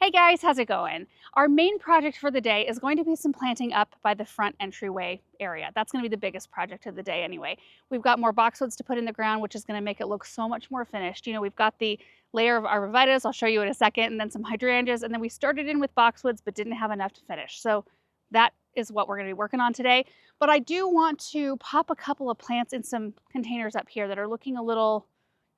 Hey guys, how's it going? Our main project for the day is going to be some planting up by the front entryway area. That's going to be the biggest project of the day anyway. We've got more boxwoods to put in the ground, which is going to make it look so much more finished. You know, we've got the layer of arborvitaes, I'll show you in a second, and then some hydrangeas, and then we started in with boxwoods but didn't have enough to finish. So that is what we're going to be working on today. But I do want to pop a couple of plants in some containers up here that are looking a little,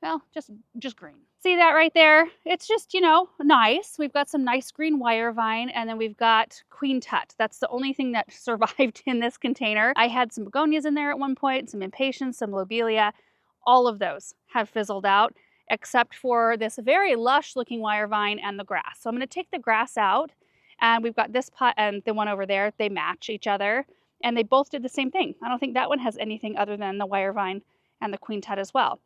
well, just green. See that right there? It's just, you know, nice. We've got some nice green wire vine, and then we've got queen tut. That's the only thing that survived in this container. I had some begonias in there at one point, some impatiens, some lobelia. All of those have fizzled out, except for this very lush looking wire vine and the grass. So I'm going to take the grass out, and we've got this pot and the one over there. They match each other, and they both did the same thing. I don't think that one has anything other than the wire vine and the queen tut as well.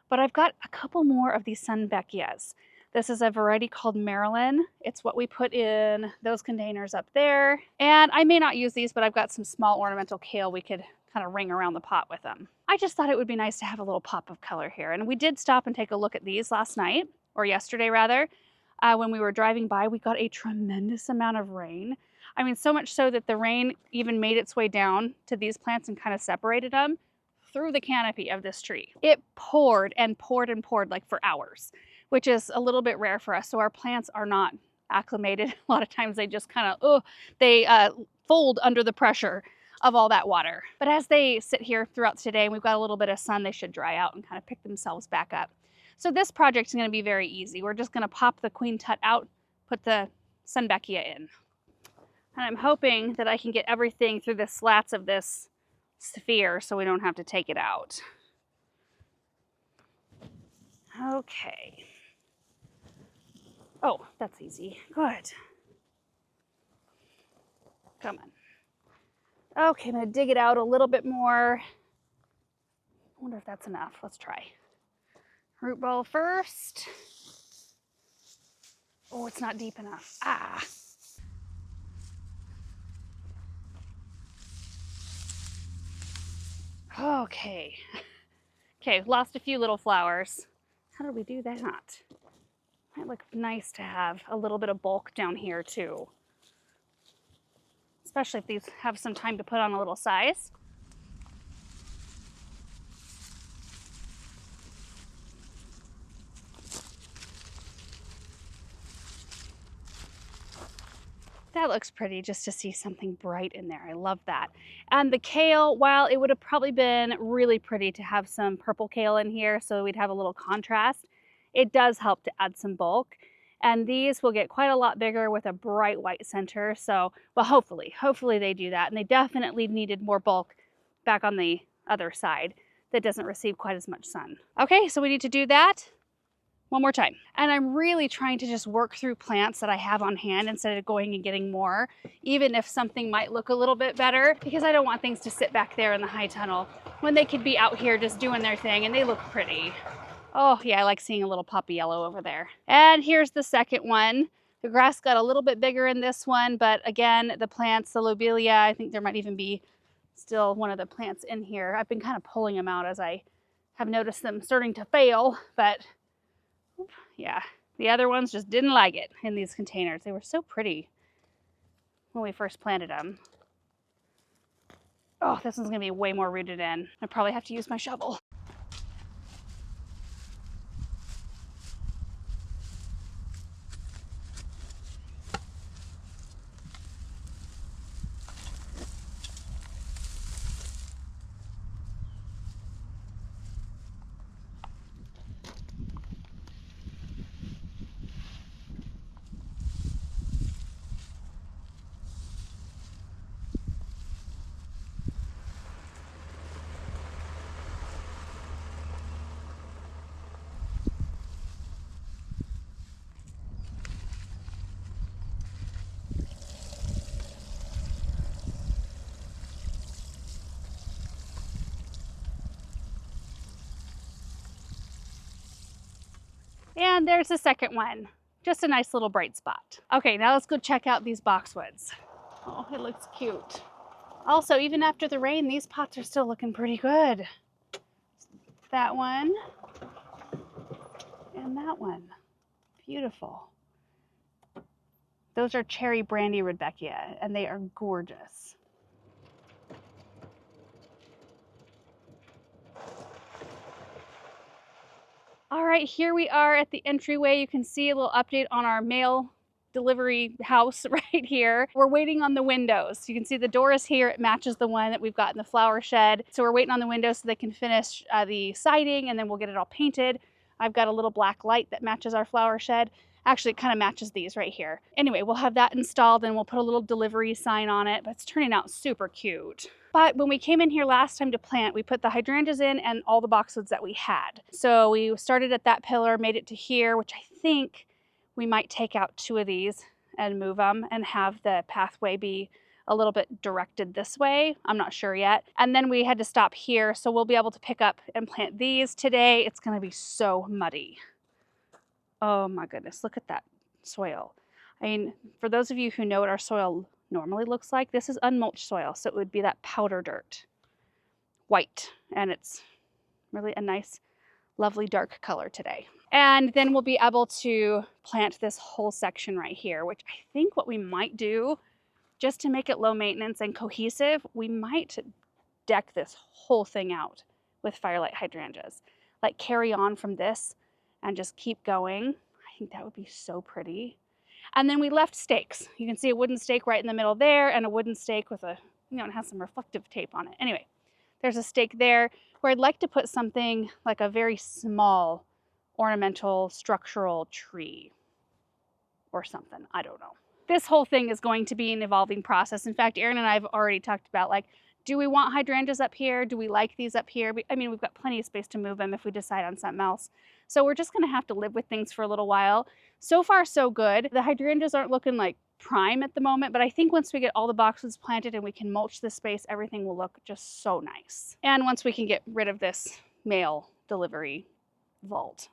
But I've got a couple more of these sunbeckias. This is a variety called Maryland. It's what we put in those containers up there. And I may not use these, but I've got some small ornamental kale we could kind of ring around the pot with them. I just thought it would be nice to have a little pop of color here. And we did stop and take a look at these last night, or yesterday rather. When we were driving by, we got a tremendous amount of rain. I mean, so much so that the rain even made its way down to these plants and kind of separated them through the canopy of this tree. It poured and poured and poured like for hours, which is a little bit rare for us. So our plants are not acclimated. A lot of times they just kind of, they fold under the pressure of all that water. But as they sit here throughout today and we've got a little bit of sun, they should dry out and kind of pick themselves back up. So this project is going to be very easy. We're just going to pop the queen tut out, put the sunbeckia in. And I'm hoping that I can get everything through the slats of this sphere so we don't have to take it out. Okay. Oh, that's easy. Good. Come on. Okay, I'm going to dig it out a little bit more. I wonder if that's enough. Let's try. Root ball first. Oh, it's not deep enough. Ah. Okay. Okay, lost a few little flowers. How did we do that? Might look nice to have a little bit of bulk down here too. Especially if these have some time to put on a little size. That looks pretty, just to see something bright in there. I love that. And the kale, while it would have probably been really pretty to have some purple kale in here so we'd have a little contrast, it does help to add some bulk. And these will get quite a lot bigger with a bright white center. So, well, hopefully they do that. And they definitely needed more bulk back on the other side that doesn't receive quite as much sun. Okay, so we need to do that one more time. And I'm really trying to just work through plants that I have on hand instead of going and getting more, even if something might look a little bit better, because I don't want things to sit back there in the high tunnel when they could be out here just doing their thing and they look pretty. Oh yeah, I like seeing a little poppy yellow over there. And here's the second one. The grass got a little bit bigger in this one, but again, the plants, the lobelia, I think there might even be still one of the plants in here. I've been kind of pulling them out as I have noticed them starting to fail, but yeah, the other ones just didn't like it in these containers. They were so pretty when we first planted them. Oh, this one's gonna be way more rooted in. I probably have to use my shovel. And there's the second one. Just a nice little bright spot. Okay, now let's go check out these boxwoods. Oh, it looks cute. Also, even after the rain, these pots are still looking pretty good. That one and that one. Beautiful. Those are cherry brandy rudbeckia, and they are gorgeous. All right, here we are at the entryway. You can see a little update on our mail delivery house right here. We're waiting on the windows. You can see the door is here. It matches the one that we've got in the flower shed. So we're waiting on the windows so they can finish the siding, and then we'll get it all painted. I've got a little black light that matches our flower shed. Actually, it kind of matches these right here. Anyway, we'll have that installed and we'll put a little delivery sign on it, but it's turning out super cute. But when we came in here last time to plant, we put the hydrangeas in and all the boxwoods that we had. So we started at that pillar, made it to here, which I think we might take out 2 of these and move them and have the pathway be a little bit directed this way. I'm not sure yet. And then we had to stop here, so we'll be able to pick up and plant these today. It's gonna be so muddy. Oh my goodness, look at that soil. I mean, for those of you who know what our soil normally looks like, this is unmulched soil, so it would be that powder dirt, white, and it's really a nice, lovely dark color today. And then we'll be able to plant this whole section right here, which I think what we might do, just to make it low maintenance and cohesive, we might deck this whole thing out with firelight hydrangeas. Like carry on from this and just keep going. I think that would be so pretty. And then we left stakes. You can see a wooden stake right in the middle there and a wooden stake with a, you know, it has some reflective tape on it. Anyway, there's a stake there where I'd like to put something like a very small ornamental structural tree or something. I don't know. This whole thing is going to be an evolving process. In fact, Erin and I have already talked about, like, do we want hydrangeas up here? Do we like these up here? I mean, we've got plenty of space to move them if we decide on something else. So we're just gonna have to live with things for a little while. So far, so good. The hydrangeas aren't looking like prime at the moment, but I think once we get all the boxwoods planted and we can mulch the space, everything will look just so nice. And once we can get rid of this mail delivery vault.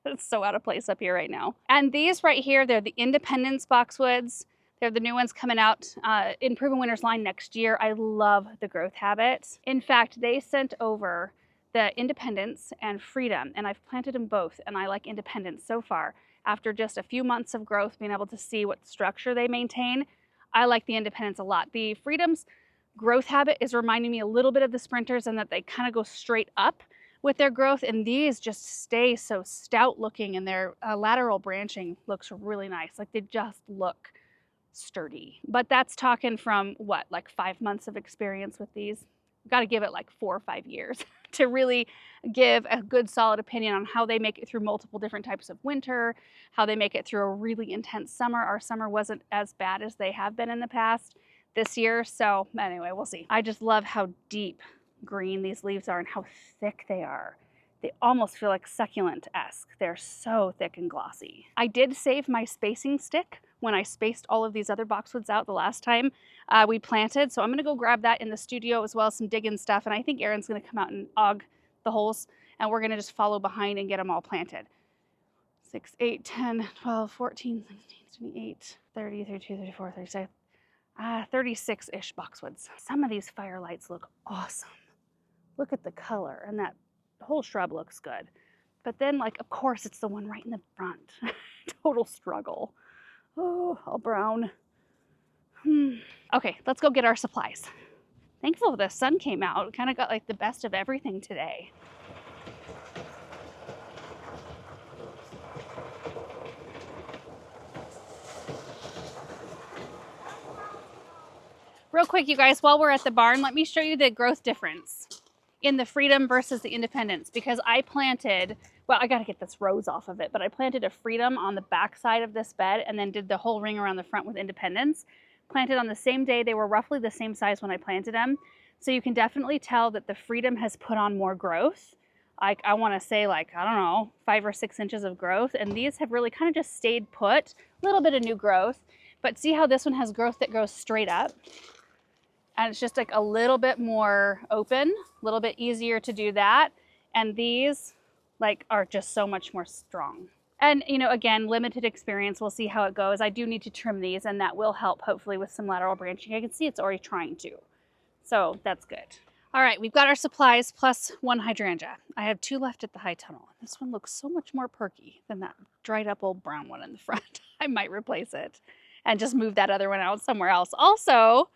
It's so out of place up here right now. And these right here, they're the Independence boxwoods. They're the new ones coming out in Proven Winners line next year. I love the growth habits. In fact, they sent over the Independence and Freedom, and I've planted them both, and I like Independence so far. After just a few months of growth, being able to see what structure they maintain, I like the Independence a lot. The Freedom's growth habit is reminding me a little bit of the Sprinters in that they kind of go straight up with their growth, and these just stay so stout looking, and their lateral branching looks really nice. Like, they just look sturdy. But that's talking from what, like 5 months of experience with these. We've got to give it like 4 or 5 years to really give a good solid opinion on how they make it through multiple different types of winter, how they make it through a really intense summer. Our summer wasn't as bad as they have been in the past this year. So anyway, we'll see. I just love how deep green these leaves are and how thick they are. They almost feel like succulent-esque. They're so thick and glossy. I did save my spacing stick when I spaced all of these other boxwoods out the last time we planted. So I'm gonna go grab that in the studio as well as some digging stuff. And I think Erin's gonna come out and aug the holes, and we're gonna just follow behind and get them all planted. 6, 8, 10, 12, 14, 16, 28, 30, 32, 34, 36, 36-ish boxwoods. Some of these firelights look awesome. Look at the color, and that whole shrub looks good. But then, like, of course, it's the one right in the front. Total struggle. Oh, all brown. Okay, let's go get our supplies. Thankful the sun came out. We kind of got like the best of everything today. Real quick, you guys, while we're at the barn, let me show you the growth difference in the Freedom versus the Independence, because I planted, well, I gotta get this rose off of it, but I planted a Freedom on the back side of this bed and then did the whole ring around the front with Independence. Planted on the same day. They were roughly the same size when I planted them. So you can definitely tell that the Freedom has put on more growth. Like, I wanna say, like, I don't know, 5 or 6 inches of growth. And these have really kind of just stayed put, a little bit of new growth. But see how this one has growth that goes straight up? And it's just like a little bit more open, a little bit easier to do that. And these like are just so much more strong. And, you know, again, limited experience, we'll see how it goes. I do need to trim these, and that will help hopefully with some lateral branching. I can see it's already trying to, so that's good. All right, we've got our supplies plus 1 hydrangea. I have 2 left at the high tunnel. This one looks so much more perky than that dried up old brown one in the front. I might replace it. and just move that other one out somewhere else. Also,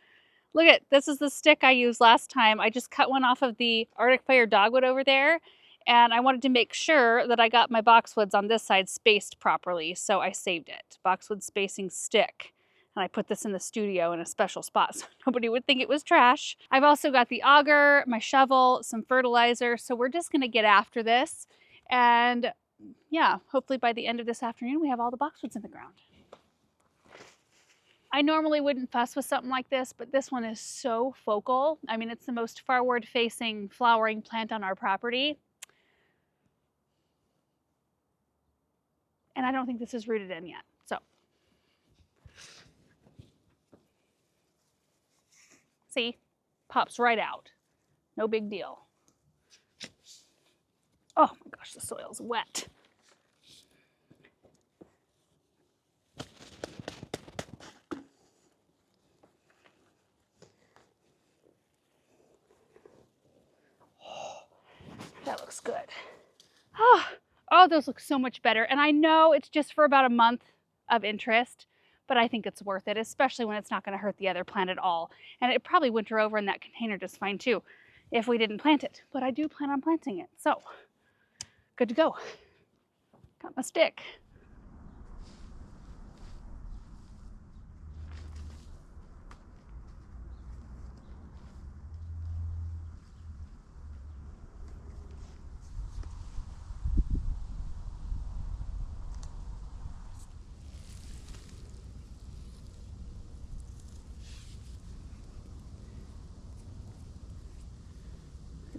look at, this is the stick I used last time. I just cut one off of the Arctic Fire dogwood over there, and I wanted to make sure that I got my boxwoods on this side spaced properly, so I saved it. Boxwood spacing stick. And I put this in the studio in a special spot so nobody would think it was trash. I've also got the auger, my shovel, some fertilizer, so we're just gonna get after this. And yeah, hopefully by the end of this afternoon, we have all the boxwoods in the ground. I normally wouldn't fuss with something like this, but this one is so focal. I mean, it's the most forward facing flowering plant on our property. And I don't think this is rooted in yet, so. See, pops right out. No big deal. Oh my gosh, the soil's wet. That looks good. Oh, those look so much better. And I know it's just for about a month of interest, but I think it's worth it, especially when it's not going to hurt the other plant at all. And it probably winter over in that container just fine too, if we didn't plant it. But I do plan on planting it, so good to go. Got my stick.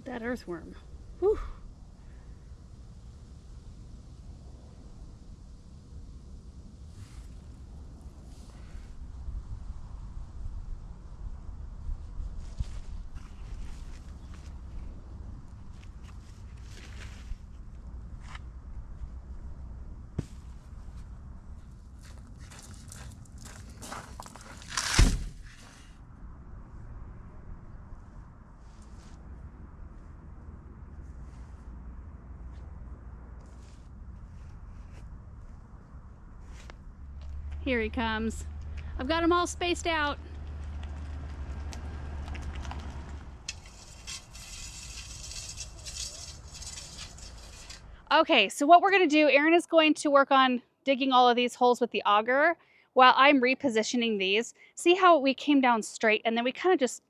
That earthworm. Whew. Here he comes. I've got them all spaced out. Okay, so what we're gonna do, Erin is going to work on digging all of these holes with the auger while I'm repositioning these. See how we came down straight and then we kind of just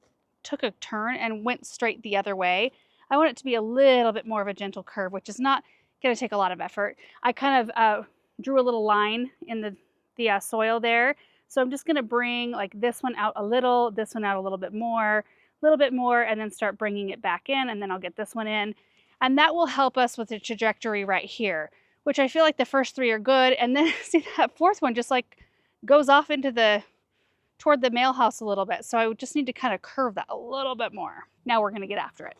took a turn and went straight the other way. I want it to be a little bit more of a gentle curve, which is not gonna take a lot of effort. I kind of drew a little line in the soil there. So I'm just gonna bring like this one out a little, this one out a little bit more, and then start bringing it back in, and then I'll get this one in. And that will help us with the trajectory right here, which I feel like the first three are good. And then see that fourth one just like goes off into toward the mail house a little bit. So I would just need to kind of curve that a little bit more. Now we're gonna get after it.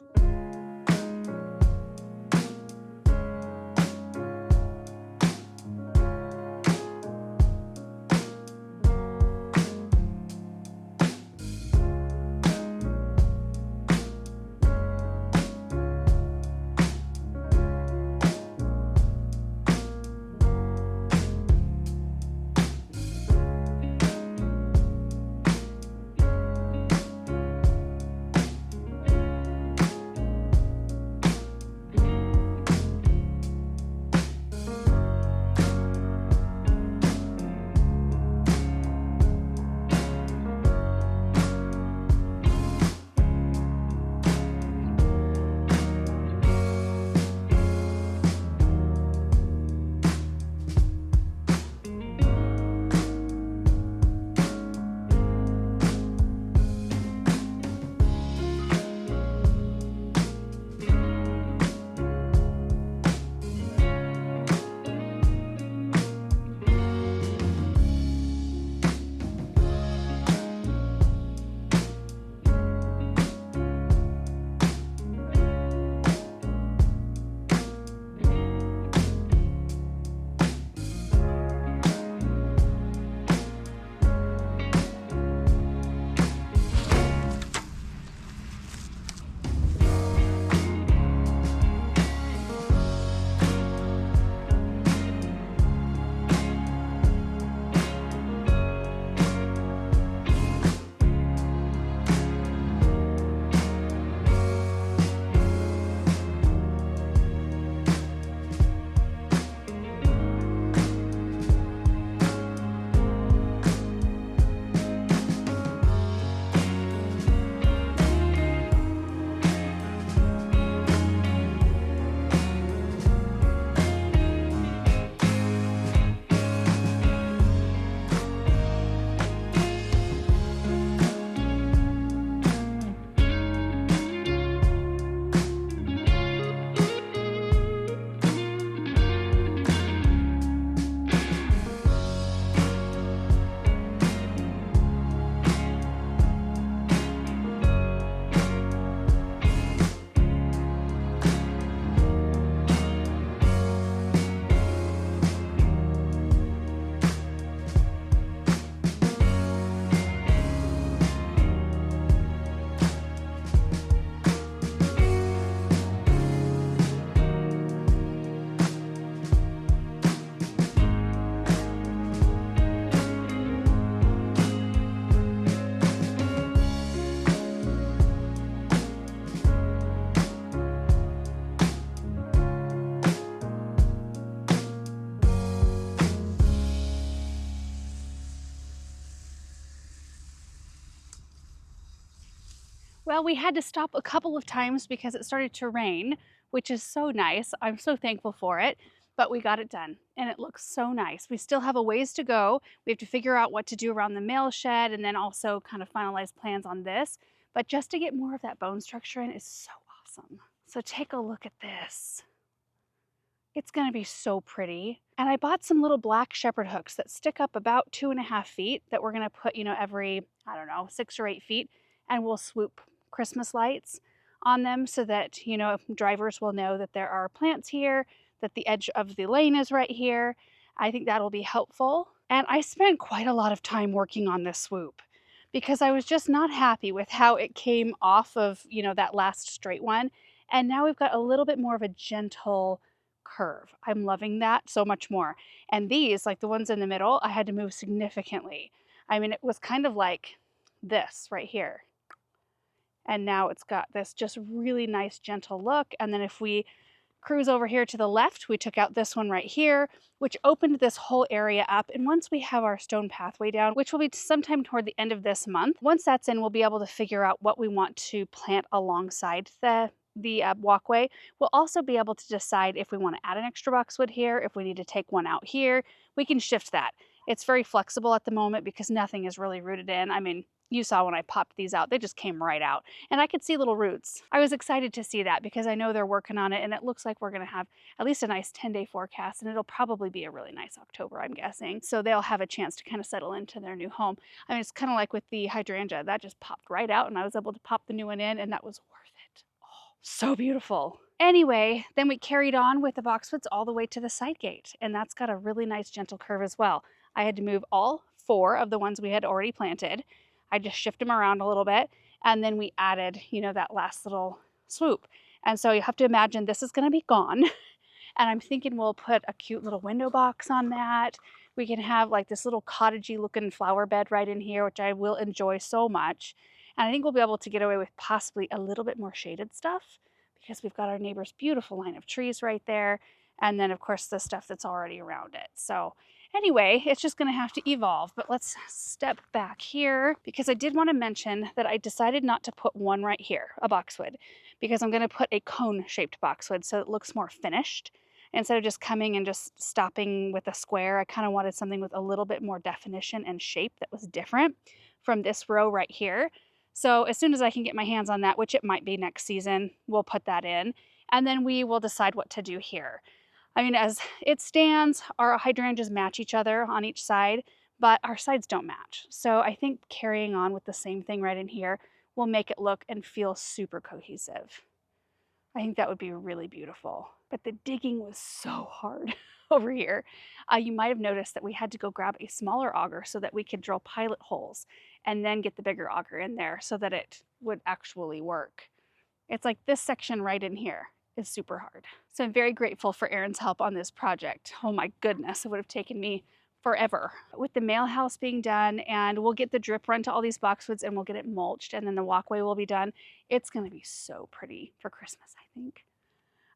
Well, we had to stop a couple of times because it started to rain, which is so nice. I'm so thankful for it, but we got it done and it looks so nice. We still have a ways to go. We have to figure out what to do around the mail shed and then also kind of finalize plans on this. But just to get more of that bone structure in is so awesome. So take a look at this. It's gonna be so pretty. And I bought some little black shepherd hooks that stick up about 2.5 feet that we're gonna put, every, I don't know, 6 or 8 feet, and we'll swoop Christmas lights on them so that, drivers will know that there are plants here, that the edge of the lane is right here. I think that'll be helpful. And I spent quite a lot of time working on this swoop because I was just not happy with how it came off of, that last straight one. And now we've got a little bit more of a gentle curve. I'm loving that so much more. And these, like the ones in the middle, I had to move significantly. I mean, it was kind of like this right here. And now it's got this just really nice gentle look. And then if we cruise over here to the left, we took out this one right here, which opened this whole area up. And once we have our stone pathway down, which will be sometime toward the end of this month, once that's in, we'll be able to figure out what we want to plant alongside the walkway. We'll also be able to decide if we want to add an extra boxwood here, if we need to take one out here. We can shift that. It's very flexible at the moment because nothing is really rooted in. I mean, you saw when I popped these out, they just came right out. And I could see little roots. I was excited to see that because I know they're working on it and it looks like we're gonna have at least a nice 10-day forecast and it'll probably be a really nice October, I'm guessing. So they'll have a chance to kind of settle into their new home. I mean, it's kind of like with the hydrangea, that just popped right out and I was able to pop the new one in and that was worth it. Oh, so beautiful. Anyway, then we carried on with the boxwoods all the way to the side gate and that's got a really nice gentle curve as well. I had to move all 4 of the ones we had already planted. I just shift them around a little bit and then we added, that last little swoop. And so you have to imagine this is gonna be gone. And I'm thinking we'll put a cute little window box on that. We can have like this little cottagey looking flower bed right in here, which I will enjoy so much. And I think we'll be able to get away with possibly a little bit more shaded stuff because we've got our neighbor's beautiful line of trees right there. And then of course the stuff that's already around it. So anyway, it's just going to have to evolve, but let's step back here because I did want to mention that I decided not to put one right here, a boxwood, because I'm going to put a cone-shaped boxwood so it looks more finished. Instead of just coming and just stopping with a square, I kind of wanted something with a little bit more definition and shape that was different from this row right here. So as soon as I can get my hands on that, which it might be next season, we'll put that in, and then we will decide what to do here. I mean, as it stands, our hydrangeas match each other on each side, but our sides don't match. So I think carrying on with the same thing right in here will make it look and feel super cohesive. I think that would be really beautiful. But the digging was so hard over here. You might have noticed that we had to go grab a smaller auger so that we could drill pilot holes and then get the bigger auger in there so that it would actually work. It's like this section right in here is super hard. So I'm very grateful for Erin's help on this project. Oh my goodness, it would have taken me forever. With the mail house being done, and we'll get the drip run to all these boxwoods and we'll get it mulched and then the walkway will be done. It's gonna be so pretty for Christmas, I think.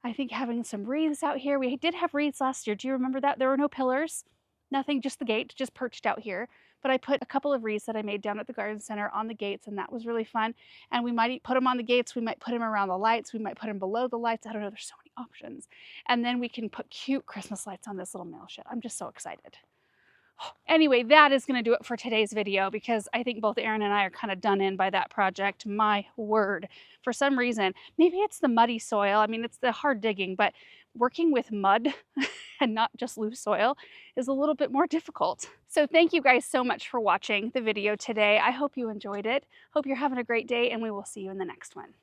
I think having some wreaths out here, we did have wreaths last year. Do you remember that? There were no pillars, nothing, just the gate, just perched out here. But I put a couple of wreaths that I made down at the garden center on the gates and that was really fun. And we might put them on the gates, we might put them around the lights, we might put them below the lights. I don't know, there's so many options. And then we can put cute Christmas lights on this little mail shed. I'm just so excited. Anyway, that is going to do it for today's video because I think both Erin and I are kind of done in by that project. My word, for some reason, maybe it's the muddy soil. I mean, it's the hard digging, but working with mud and not just loose soil is a little bit more difficult. So thank you guys so much for watching the video today. I hope you enjoyed it. Hope you're having a great day and we will see you in the next one.